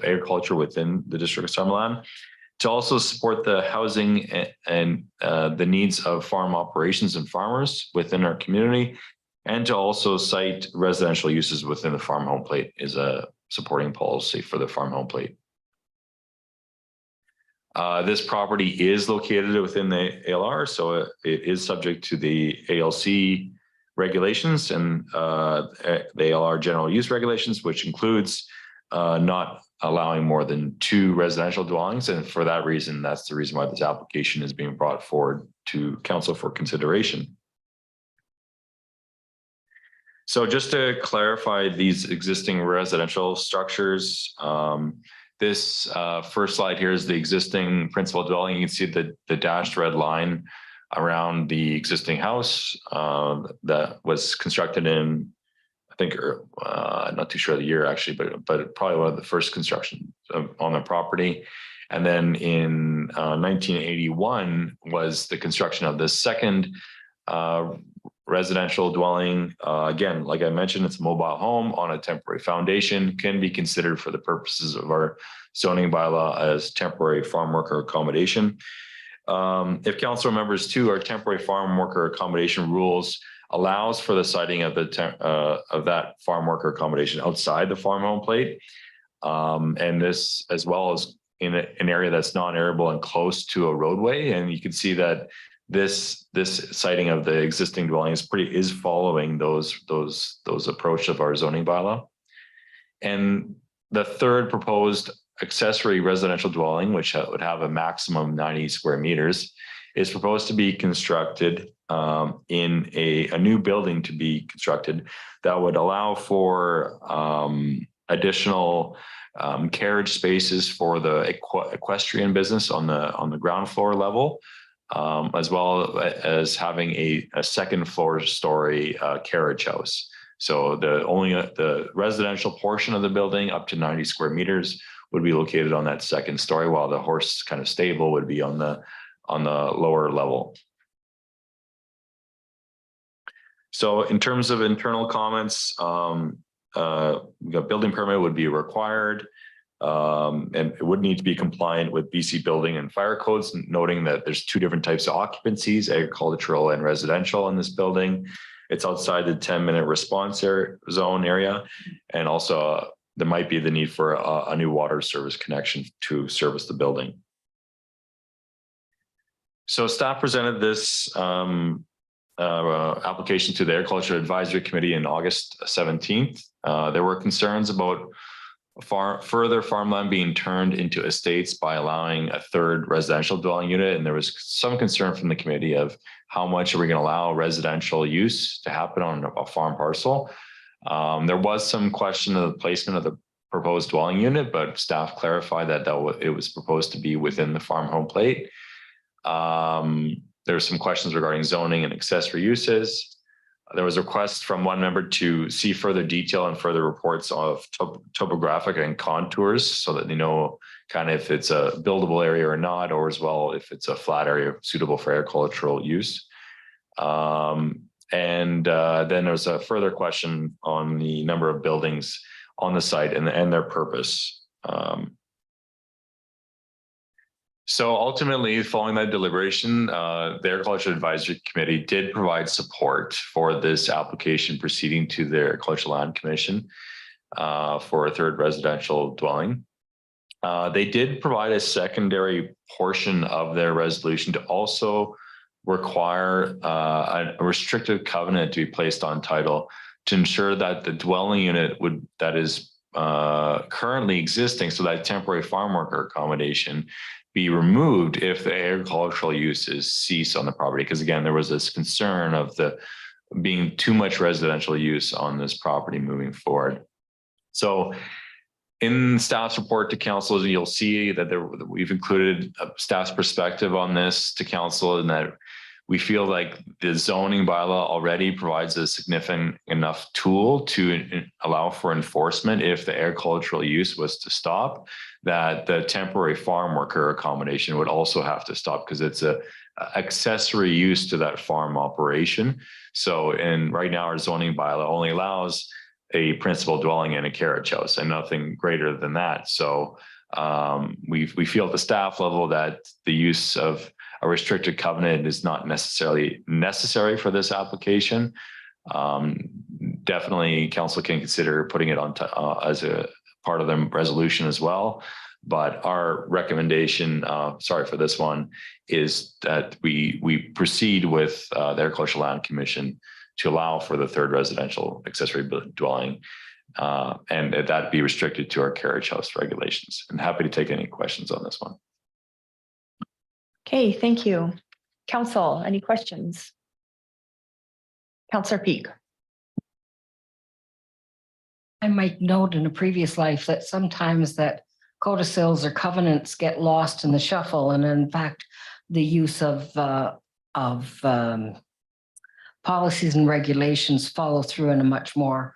agriculture within the district of Summerland, to also support the housing and the needs of farm operations and farmers within our community, and to also cite residential uses within the farm home plate is a supporting policy for the farm home plate. This property is located within the ALR, so it is subject to the ALC regulations and the ALR general use regulations, which includes not allowing more than 2 residential dwellings. And for that reason, that's the reason why this application is being brought forward to council for consideration. So just to clarify these existing residential structures, this first slide here is the existing principal dwelling. You can see the dashed red line around the existing house that was constructed in, I think, not too sure the year actually, but probably one of the first construction on the property. And then in 1981 was the construction of the second residential dwelling. Again, like I mentioned, it's a mobile home on a temporary foundation, can be considered for the purposes of our zoning bylaw as temporary farm worker accommodation. If council remembers too, our temporary farm worker accommodation rules allows for the siting of that farm worker accommodation outside the farm home plate. And this, as well as in an area that's non-arable and close to a roadway. And you can see that this siting of the existing dwelling is following those approach of our zoning bylaw. And the third proposed accessory residential dwelling, which would have a maximum 90 square meters, is proposed to be constructed in a new building to be constructed that would allow for additional carriage spaces for the equestrian business on the ground floor level, as well as having a second floor story carriage house. So the residential portion of the building up to 90 square meters would be located on that second story, while the horse kind of stable would be on the lower level. So in terms of internal comments, the building permit would be required, and it would need to be compliant with BC building and fire codes, noting that there's 2 different types of occupancies, agricultural and residential in this building. It's outside the 10-minute response zone area, and also there might be the need for a new water service connection to service the building. So staff presented this application to the Agriculture Advisory Committee in August 17th. There were concerns about further farmland being turned into estates by allowing a third residential dwelling unit. And there was some concern from the committee of how much are we going to allow residential use to happen on a farm parcel. There was some question of the placement proposed dwelling unit, but staff clarified that it was proposed to be within the farm home plate. There were some questions regarding zoning and accessory uses. There was a request from one member to see further detail and further reports of topographic and contours so that they know kind of if it's a buildable area or not, or as well if it's a flat area suitable for agricultural use. And then there was a further question on the number of buildings on the site and their purpose. So ultimately, following that deliberation, the Agriculture Advisory Committee did provide support for this application proceeding to the Agricultural Land Commission for a third residential dwelling. They did provide a secondary portion of their resolution to also require a restrictive covenant to be placed on title to ensure that the dwelling unit that is currently existing, so that temporary farm worker accommodation, be removed if the agricultural uses cease on the property. Because again, there was this concern of the being too much residential use on this property moving forward. So in staff's report to council, you'll see that we've included a staff's perspective on this to council, and that we feel like the zoning bylaw already provides a significant enough tool to allow for enforcement if the agricultural use was to stop, that the temporary farm worker accommodation would also have to stop because it's a accessory use to that farm operation. So, and right now our zoning bylaw only allows a principal dwelling and a carriage house and nothing greater than that. So we feel at the staff level that the use of a restricted covenant is not necessarily necessary for this application. Definitely council can consider putting it on as a part of the resolution as well. But our recommendation, sorry for this one, is that we proceed with the Agricultural Land Commission to allow for the third residential accessory dwelling, and that be restricted to our carriage house regulations. I'm happy to take any questions on this one. Okay, thank you. Council, any questions? Councillor Peak. I might note in a previous life that sometimes that codicils or covenants get lost in the shuffle, and in fact, the use of policies and regulations follow through in a much more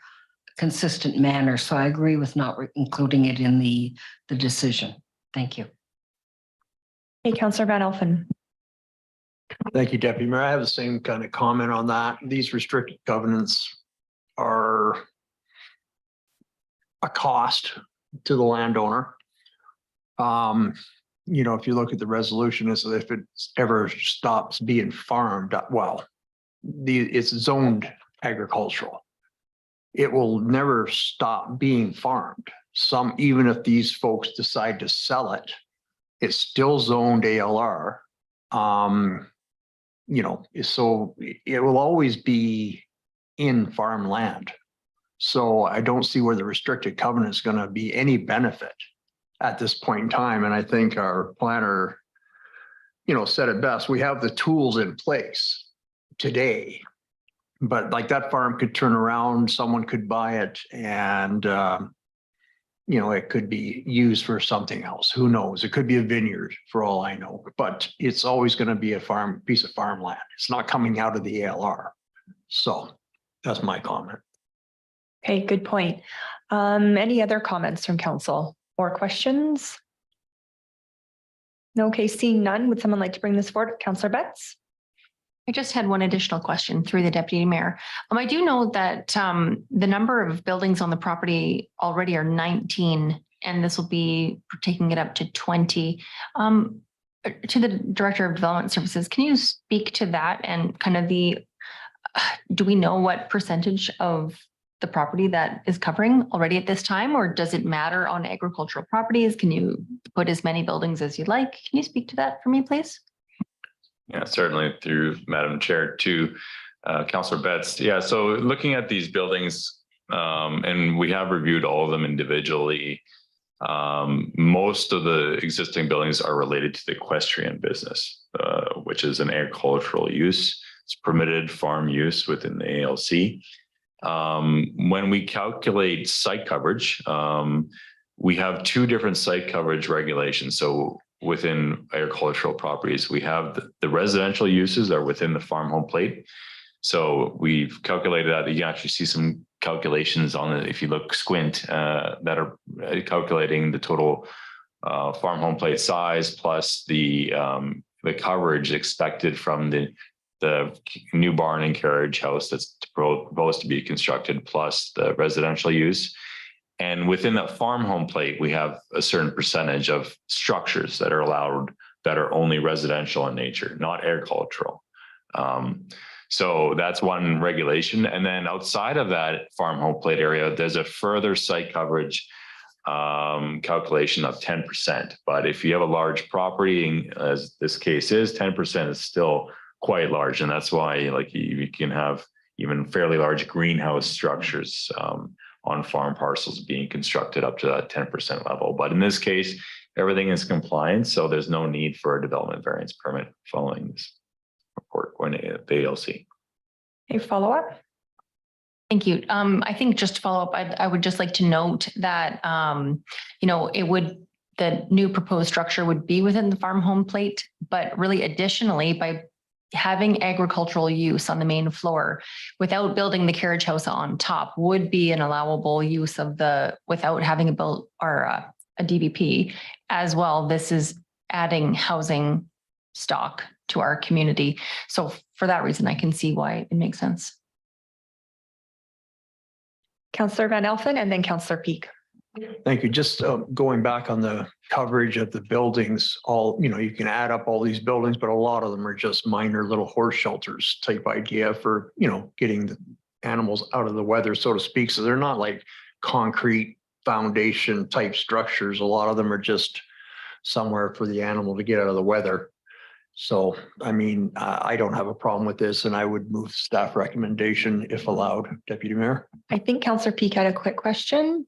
consistent manner. So I agree with not including it in the decision. Thank you. Hey, Councillor Van Elfen. Thank you, Deputy Mayor. I have the same kind of comment on that. These restricted covenants are a cost to the landowner. You know, if you look at the resolution, is if it ever stops being farmed, well, it's zoned agricultural. It will never stop being farmed. Even if these folks decide to sell it, it's still zoned ALR. You know, so it will always be in farmland. So I don't see where the restricted covenant is going to be any benefit at this point in time. And I think our planner, you know, said it best. We have the tools in place today, but like that farm could turn around, someone could buy it, and you know, it could be used for something else. Who knows? It could be a vineyard for all I know, but it's always going to be a piece of farmland. It's not coming out of the ALR. So that's my comment. Okay, good point. Any other comments from council or questions? No, okay, seeing none, would someone like to bring this forward? Councillor Betts? I just had one additional question through the deputy mayor. I do know that the number of buildings on the property already are 19, and this will be taking it up to 20. To the Director of Development Services, can you speak to that and kind of do we know what percentage of the property that is covering already at this time, or does it matter on agricultural properties? Can you put as many buildings as you'd like? Can you speak to that for me, please? Yeah, certainly, through Madam Chair to Councillor Betts. Yeah, so looking at these buildings, and we have reviewed all of them individually. Most of the existing buildings are related to the equestrian business, which is an agricultural use. It's permitted farm use within the ALC. When we calculate site coverage, we have two different site coverage regulations. So within agricultural properties, we have the residential uses are within the farm home plate. So we've calculated that. You can actually see some calculations on it if you look squint that are calculating the total farm home plate size plus the coverage expected from the new barn and carriage house that's proposed to be constructed plus the residential use. And within that farm home plate, we have a certain percentage of structures that are allowed that are only residential in nature, not agricultural. So that's one regulation. And then outside of that farm home plate area, there's a further site coverage calculation of 10%. But if you have a large property, as this case is, 10% is still quite large. And that's why like you can have even fairly large greenhouse structures on farm parcels being constructed up to that 10% level. But in this case, everything is compliant. So there's no need for a development variance permit following this report going to the ALC. A follow-up? Thank you. I think just to follow up, I would just like to note that, the new proposed structure would be within the farm home plate, but really additionally by having agricultural use on the main floor without building the carriage house on top would be an allowable use of without having a DVP as well. This is adding housing stock to our community. So for that reason, I can see why it makes sense. Councillor Van Elfen and then Councillor Peak. Thank you. Just going back on the coverage of the buildings, you can add up all these buildings, but a lot of them are just minor little horse shelters type idea for, getting the animals out of the weather, so to speak. So they're not like concrete foundation type structures. A lot of them are just somewhere for the animal to get out of the weather. So, I don't have a problem with this and I would move staff recommendation if allowed, Deputy Mayor. I think Councillor Peak had a quick question.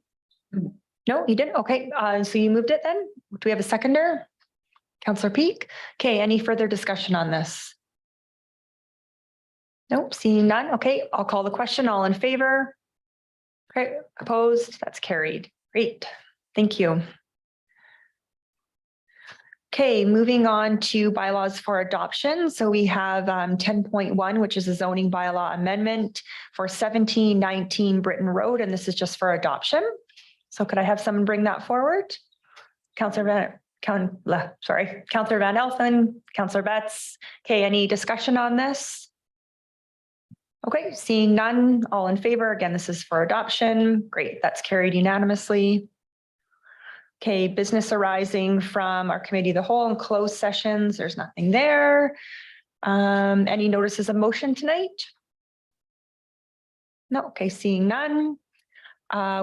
No, he didn't. Okay, so you moved it then? Do we have a seconder? Councillor Peak? Okay, any further discussion on this? Nope, seeing none. Okay, I'll call the question. All in favor? Okay, opposed? That's carried. Great, thank you. Okay, moving on to bylaws for adoption. So we have 10.1, which is a zoning bylaw amendment for 1719 Britton Road, and this is just for adoption. So could I have someone bring that forward? Councillor Van Elfen, Councillor Betts. Okay, any discussion on this? Okay, seeing none, all in favor. Again, this is for adoption. Great, that's carried unanimously. Okay, business arising from our committee of the whole and closed sessions. There's nothing there. Any notices of motion tonight? No, okay, seeing none.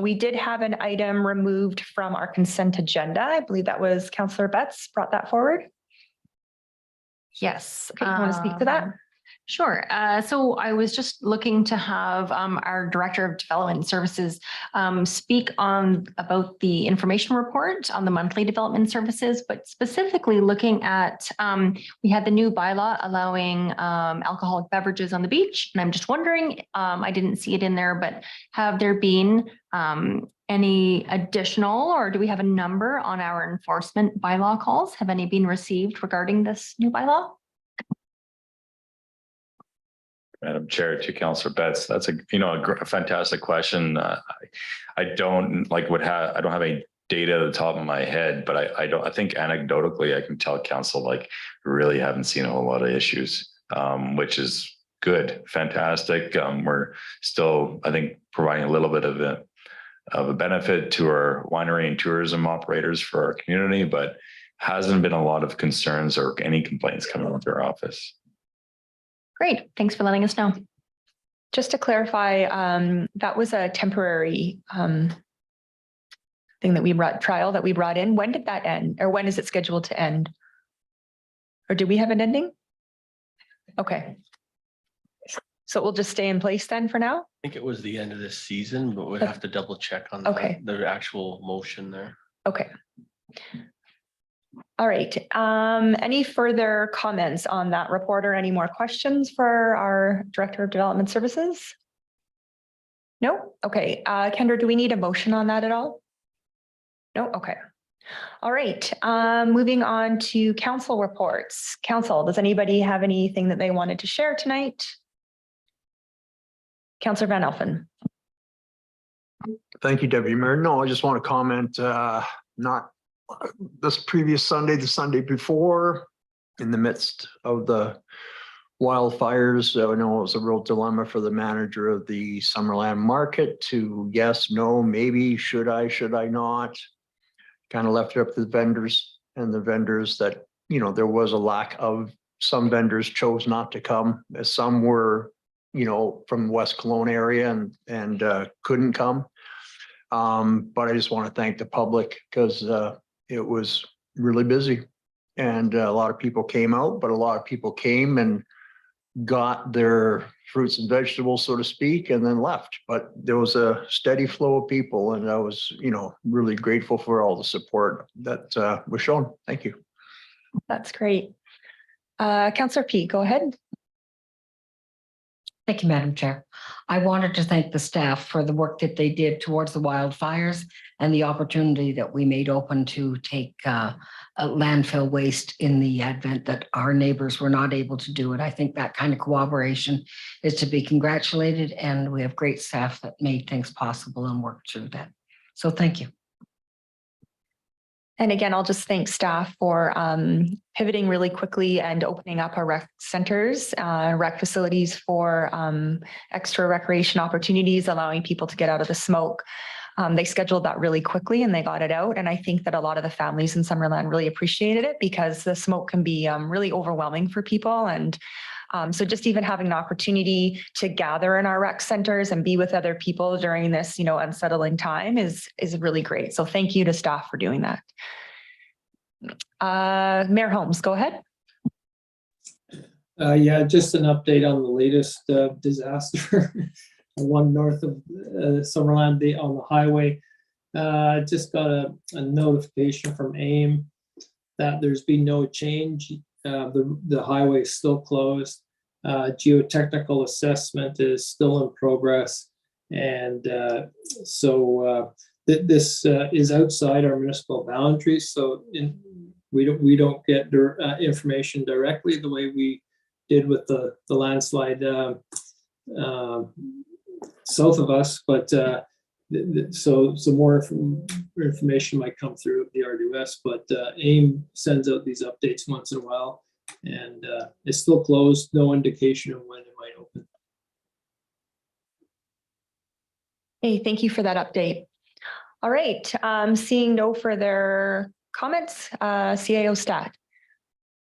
We did have an item removed from our consent agenda. I believe that was Councillor Betts brought that forward. Yes. Okay, you want to speak to that? Sure. So I was just looking to have our Director of Development Services speak about the information report on the monthly development services, but specifically looking at, we had the new bylaw allowing alcoholic beverages on the beach. And I'm just wondering, I didn't see it in there, but have there been any additional, or do we have a number on our enforcement bylaw calls? Have any been received regarding this new bylaw? Madam Chair, to Councillor Betts, that's a fantastic question. I don't have any data at the top of my head, but I think anecdotally I can tell council really haven't seen a whole lot of issues, which is good, fantastic. We're still, I think, providing a little bit of a benefit to our winery and tourism operators for our community, but hasn't been a lot of concerns or any complaints coming into our office. Great. Thanks for letting us know. Just to clarify, that was a temporary thing that we brought in. When did that end? Or when is it scheduled to end? Or do we have an ending? Okay. So it will just stay in place then for now? I think it was the end of this season, but we'd have to double check on Okay. the actual motion there. Okay. All right. Any further comments on that report or any more questions for our Director of Development Services? No? Okay. Kendra, do we need a motion on that at all? No? Okay. All right. Moving on to council reports. Council, does anybody have anything that they wanted to share tonight? Councillor Van Elfen. Thank you, Deputy Mayor. No, I just want to comment, not this previous Sunday, the Sunday before, in the midst of the wildfires. I know it was a real dilemma for the manager of the Summerland market to yes, no, maybe, should I not? Kind of left it up to the vendors, and the vendors that, you know, there was a lack of, some vendors chose not to come, as some were, you know, from West Kelowna area and couldn't come. But I just want to thank the public because it was really busy, and a lot of people came out, but a lot of people came and got their fruits and vegetables, so to speak, and then left. But there was a steady flow of people, and I was, you know, really grateful for all the support that was shown. Thank you. That's great. Councillor P, go ahead. Thank you, Madam Chair. I wanted to thank the staff for the work that they did towards the wildfires and the opportunity that we made open to take landfill waste in the event that our neighbors were not able to do it. I think that kind of cooperation is to be congratulated, and we have great staff that made things possible and worked through that. So thank you. And again, I'll just thank staff for pivoting really quickly and opening up our rec centers, rec facilities for extra recreation opportunities, allowing people to get out of the smoke. They scheduled that really quickly and they got it out. And I think that a lot of the families in Summerland really appreciated it because the smoke can be really overwhelming for people. And so just even having an opportunity to gather in our rec centers and be with other people during this, you know, unsettling time is really great. So thank you to staff for doing that. Mayor Holmes, go ahead. Yeah, just an update on the latest disaster. One north of Summerland on the highway. Just got a notification from AIM that there's been no change. The highway is still closed. Geotechnical assessment is still in progress. And this is outside our municipal boundaries. So we don't get information directly the way we did with the landslide south of us, but so more information might come through the RDS, but AIM sends out these updates once in a while, and it's still closed. No indication of when it might open. Hey, thank you for that update. All right, seeing no further comments, CAO Stat.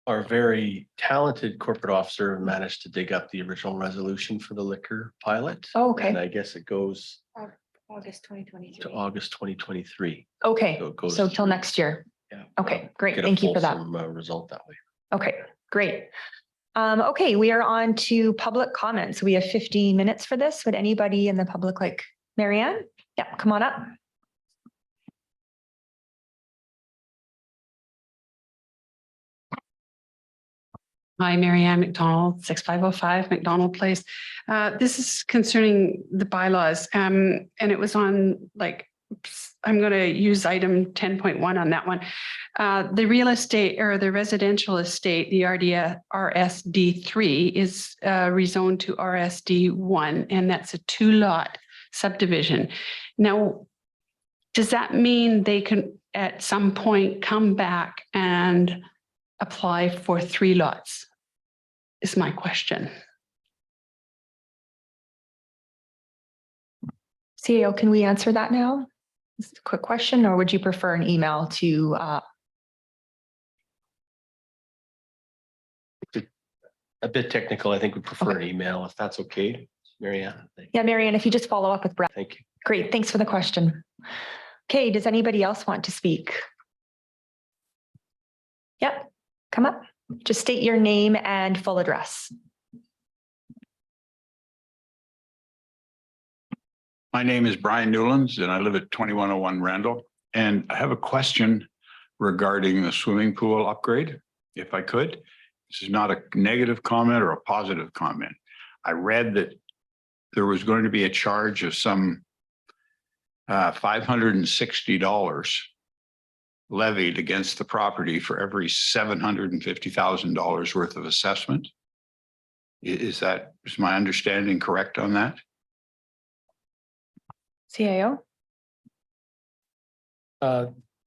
Our very talented corporate officer managed to dig up the original resolution for the liquor pilot. Oh, okay. And I guess it goes August 2023. to August 2023. Okay, So it goes so till through. next year. Yeah. Okay, great. Get a Thank you for that. fulsome, result that way. Okay, great. Okay, we are on to public comments. We have 15 minutes for this. Would anybody in the public like Marianne? Yeah, come on up. Hi, Marianne McDonald, 6505 McDonald Place. This is concerning the bylaws, and it was on, like, I'm going to use item 10.1 on that one. The real estate or the residential estate, the RSD3 is rezoned to RSD1, and that's a 2-lot subdivision. Now, does that mean they can at some point come back and apply for 3 lots? Is my question. CEO, can we answer that now? This is a quick question, or would you prefer an email to? A bit technical. I think we prefer an email if that's okay, Marianne. Yeah, Marianne, if you just follow up with Brad. Thank you. Great, thanks for the question. Okay, does anybody else want to speak? Yep, come up. Just state your name and full address. My name is Brian Newlands and I live at 2101 Randall. And I have a question regarding the swimming pool upgrade, if I could. This is not a negative comment or a positive comment. I read that there was going to be a charge of some $560 levied against the property for every $750,000 worth of assessment. Is my understanding correct on that? CAO?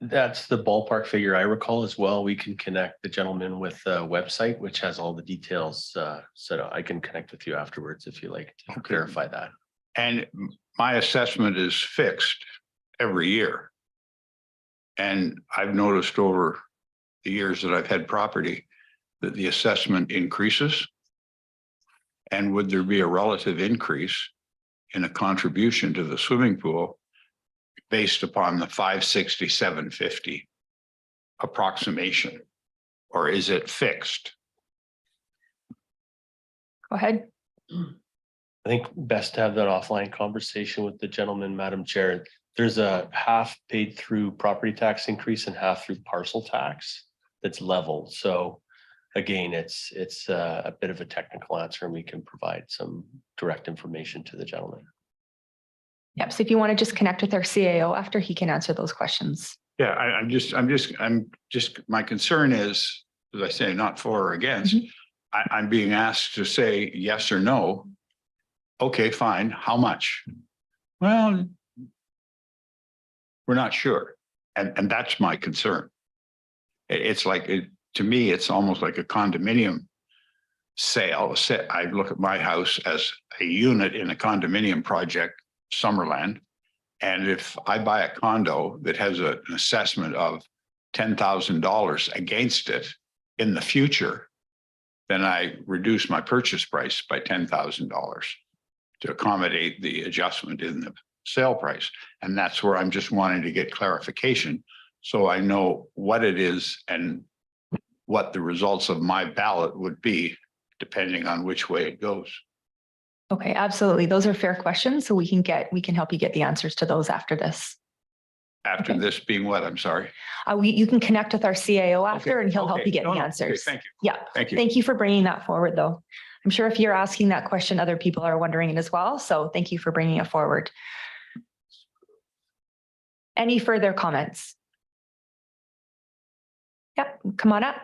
That's the ballpark figure I recall as well. We can connect the gentleman with the website, which has all the details. So I can connect with you afterwards if you like to clarify that. And my assessment is fixed every year. And I've noticed over the years that I've had property that the assessment increases. And would there be a relative increase in a contribution to the swimming pool based upon the 560, 750 approximation? Or is it fixed? Go ahead. I think best to have that offline conversation with the gentleman, Madam Chair. There's a half paid through property tax increase and half through parcel tax that's level. So again, it's a bit of a technical answer, and we can provide some direct information to the gentleman. Yep. So if you want to just connect with our CAO after, he can answer those questions. Yeah, I'm just, my concern is, as I say, not for or against. I'm being asked to say yes or no. Okay, fine. How much? Well, we're not sure. And that's my concern. It's like, to me, it's almost like a condominium sale. I look at my house as a unit in a condominium project, Summerland. And if I buy a condo that has an assessment of $10,000 against it in the future, then I reduce my purchase price by $10,000 to accommodate the adjustment in the sale price. And that's where I'm just wanting to get clarification, so I know what it is and what the results of my ballot would be, depending on which way it goes. Okay, absolutely. Those are fair questions. So we can help you get the answers to those after this. After this being what? I'm sorry. You can connect with our CAO after, and he'll help you get the Okay, answers. thank you. Yeah. Thank you. Thank you for bringing that forward, though. I'm sure if you're asking that question, other people are wondering it as well. So thank you for bringing it forward. Any further comments? Yep, come on up.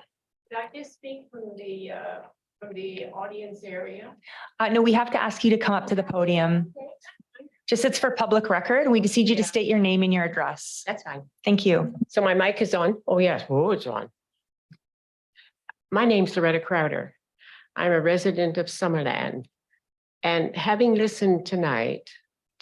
Did I just speak from the audience area? No, we have to ask you to come up to the podium. Just it's for public record. We just need you to state your name and your address. That's fine. Thank you. So my mic is on. Oh, yes. Oh, it's on. My name's Loretta Crowder. I'm a resident of Summerland. And having listened tonight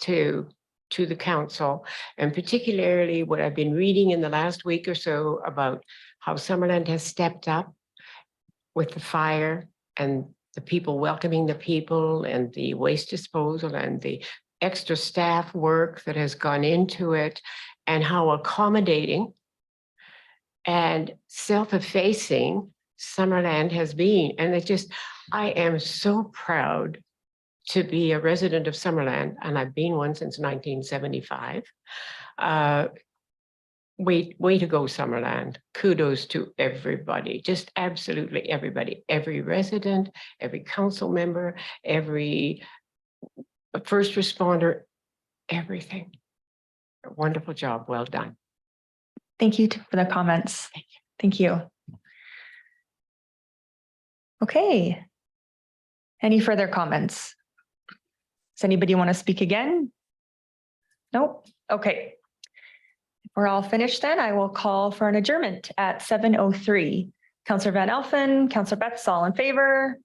to the council, and particularly what I've been reading in the last week or so about how Summerland has stepped up with the fire and the people welcoming the people and the waste disposal and the extra staff work that has gone into it, and how accommodating and self-effacing Summerland has been. And I am so proud to be a resident of Summerland, and I've been one since 1975. Way to go, Summerland. Kudos to everybody, just absolutely everybody, every resident, every council member, every first responder, everything. Wonderful job, well done. Thank you for the comments. Thank you. Okay. Any further comments? Does anybody want to speak again? Nope. Okay. If we're all finished, then I will call for an adjournment at 7:03. Councillor Van Elfen, Councillor Betts, all in favor?